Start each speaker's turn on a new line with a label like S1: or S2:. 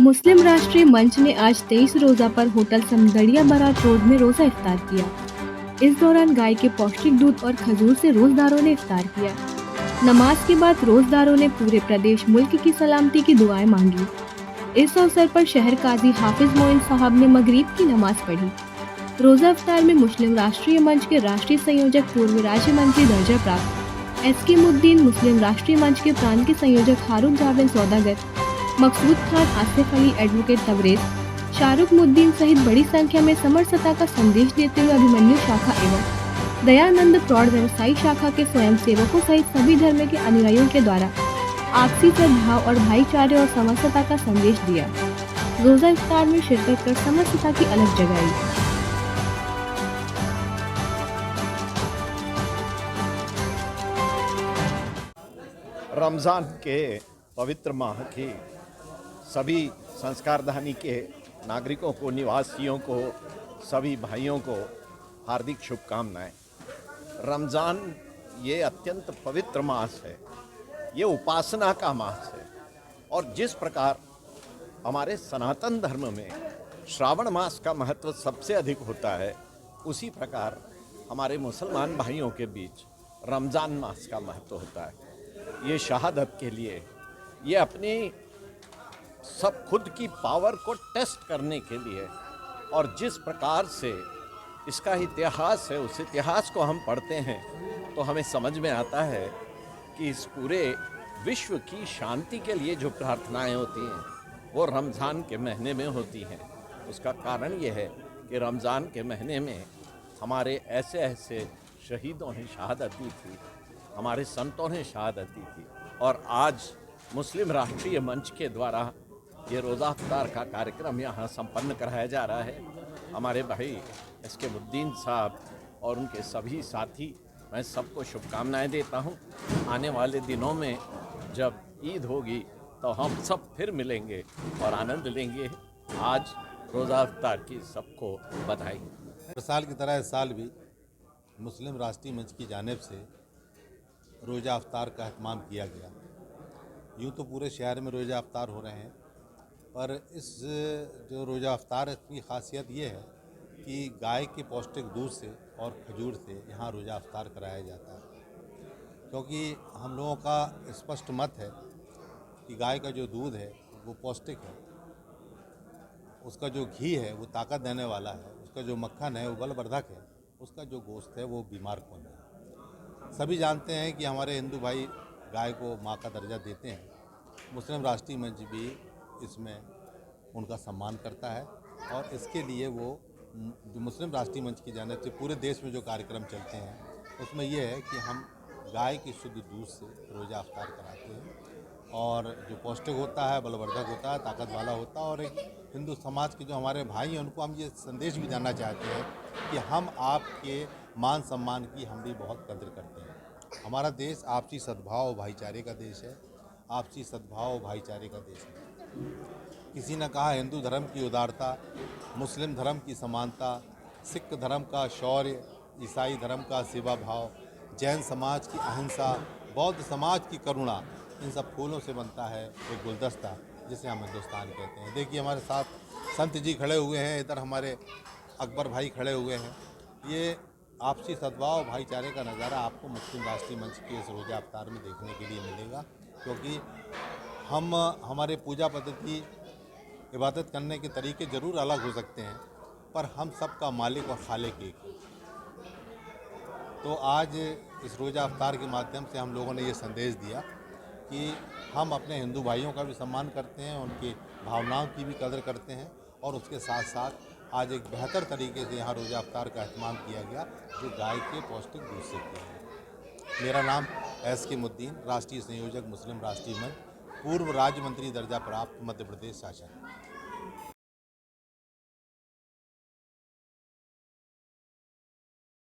S1: मुस्लिम राष्ट्रीय मंच ने आज 23 रोजा पर होटल समदड़िया बारात रोड में रोजा इफ्तार किया। इस दौरान गाय के पौष्टिक दूध और खजूर से रोजदारों ने इफ्तार किया। नमाज के बाद रोजदारों ने पूरे प्रदेश मुल्क की सलामती की दुआएं मांगी। इस अवसर पर शहर काजी हाफिज मोइन साहब ने मगरिब की नमाज पढ़ी। रोजा इफ्तार में मुस्लिम राष्ट्रीय मंच के राष्ट्रीय संयोजक पूर्व राज्य मंत्री दर्जा प्राप्त एसके मुद्दीन, मुस्लिम राष्ट्रीय मंच के प्रांत के संयोजक हारून जावेद सौदागर, मकसूद खान, आसिफ अली, एडवोकेट तबरेज, शाहरुख मुद्दीन सहित बड़ी संख्या में समरसता का संदेश देते हुए अभिमन्यु शाखा एवं दयानंद प्रौढ़ व्यवसायी शाखा के स्वयंसेवकों सहित सभी धर्म के अनुयायियों के द्वारा आपसी सद्भाव और भाईचारे और समरसता का संदेश दिया। रोजा इफ्तार में शिरकत कर समरसता की अलग जगाई।
S2: रमज़ान के पवित्र माह की सभी संस्कारधानी के नागरिकों को, निवासियों को, सभी भाइयों को हार्दिक शुभकामनाएं। रमज़ान ये अत्यंत पवित्र मास है, ये उपासना का मास है और जिस प्रकार हमारे सनातन धर्म में श्रावण मास का महत्व सबसे अधिक होता है, उसी प्रकार हमारे मुसलमान भाइयों के बीच रमज़ान मास का महत्व होता है। ये शहादत के लिए, ये अपनी सब खुद की पावर को टेस्ट करने के लिए, और जिस प्रकार से इसका इतिहास है, उस इतिहास को हम पढ़ते हैं तो हमें समझ में आता है कि इस पूरे विश्व की शांति के लिए जो प्रार्थनाएं होती हैं वो रमज़ान के महीने में होती हैं। उसका कारण ये है कि रमज़ान के महीने में हमारे ऐसे ऐसे शहीदों ने शहादत दी थी, हमारे संतों ने शहादत दी थी, और आज मुस्लिम राष्ट्रीय मंच के द्वारा ये रोज़ा इफ्तार का कार्यक्रम यहाँ संपन्न कराया जा रहा है। हमारे भाई एसके मुद्दीन साहब और उनके सभी साथी, मैं सबको शुभकामनाएं देता हूँ। आने वाले दिनों में जब ईद होगी तो हम सब फिर मिलेंगे और आनंद लेंगे। आज रोज़ा इफ्तार की सबको बधाई।
S3: हर साल की तरह इस साल भी मुस्लिम राष्ट्रीय मंच की जानिब से रोज़ा इफ्तार का एहतमाम किया गया। यूँ तो पूरे शहर में रोज़ा इफ्तार हो रहे हैं, पर इस जो रोज़ा इफ्तार की खासियत ये है कि गाय के पौष्टिक दूध से और खजूर से यहाँ रोज़ा इफ्तार कराया जाता है, क्योंकि हम लोगों का स्पष्ट मत है कि गाय का जो दूध है वो पौष्टिक है, उसका जो घी है वो ताकत देने वाला है, उसका जो मक्खन है वो बलवर्धक है, उसका जो गोश्त है वो बीमार कौन है। सभी जानते हैं कि हमारे हिंदू भाई गाय को माँ का दर्जा देते हैं। मुस्लिम राष्ट्रीय मंच भी इसमें उनका सम्मान करता है, और इसके लिए वो जो मुस्लिम राष्ट्रीय मंच की जानिब से पूरे देश में जो कार्यक्रम चलते हैं उसमें यह है कि हम गाय की शुद्ध दूध से रोज़ा इफ्तार कराते हैं, और जो पौष्टिक होता है, बलवर्धक होता है, ताकत वाला होता है, और एक हिंदू समाज के जो हमारे भाई हैं उनको हम ये संदेश भी देना चाहते हैं कि हम आपके मान सम्मान की हम भी बहुत कदर करते हैं। हमारा देश आपसी सद्भाव भाईचारे का देश है, आपसी सद्भाव भाईचारे का देश है। किसी ने कहा हिंदू धर्म की उदारता, मुस्लिम धर्म की समानता, सिख धर्म का शौर्य, ईसाई धर्म का सेवा भाव, जैन समाज की अहिंसा, बौद्ध समाज की करुणा, इन सब फूलों से बनता है एक गुलदस्ता जिसे हम हिंदुस्तान कहते हैं। देखिए हमारे साथ संत जी खड़े हुए हैं, इधर हमारे अकबर भाई खड़े हुए हैं। ये आपसी सद्भाव भाईचारे का नज़ारा आपको मुस्लिम राष्ट्रीय मंच के इस रोज़ा इफ्तार में देखने के लिए मिलेगा, क्योंकि हम हमारे पूजा पद्धति, इबादत करने के तरीके ज़रूर अलग हो सकते हैं, पर हम सब का मालिक और खालिक एक है। तो आज इस रोज़ा इफ्तार के माध्यम से हम लोगों ने ये संदेश दिया कि हम अपने हिंदू भाइयों का भी सम्मान करते हैं, उनकी भावनाओं की भी कदर करते हैं, और उसके साथ साथ आज एक बेहतर तरीके से यहाँ रोज़ा इफ्तार का एहतमाम किया गया जो गाय के पौष्टिक दूध से किया गया। मेरा नाम एसके मुद्दीन, राष्ट्रीय संयोजक मुस्लिम राष्ट्रीय मंच, पूर्व राज्य मंत्री दर्जा प्राप्त, मध्य प्रदेश शासन।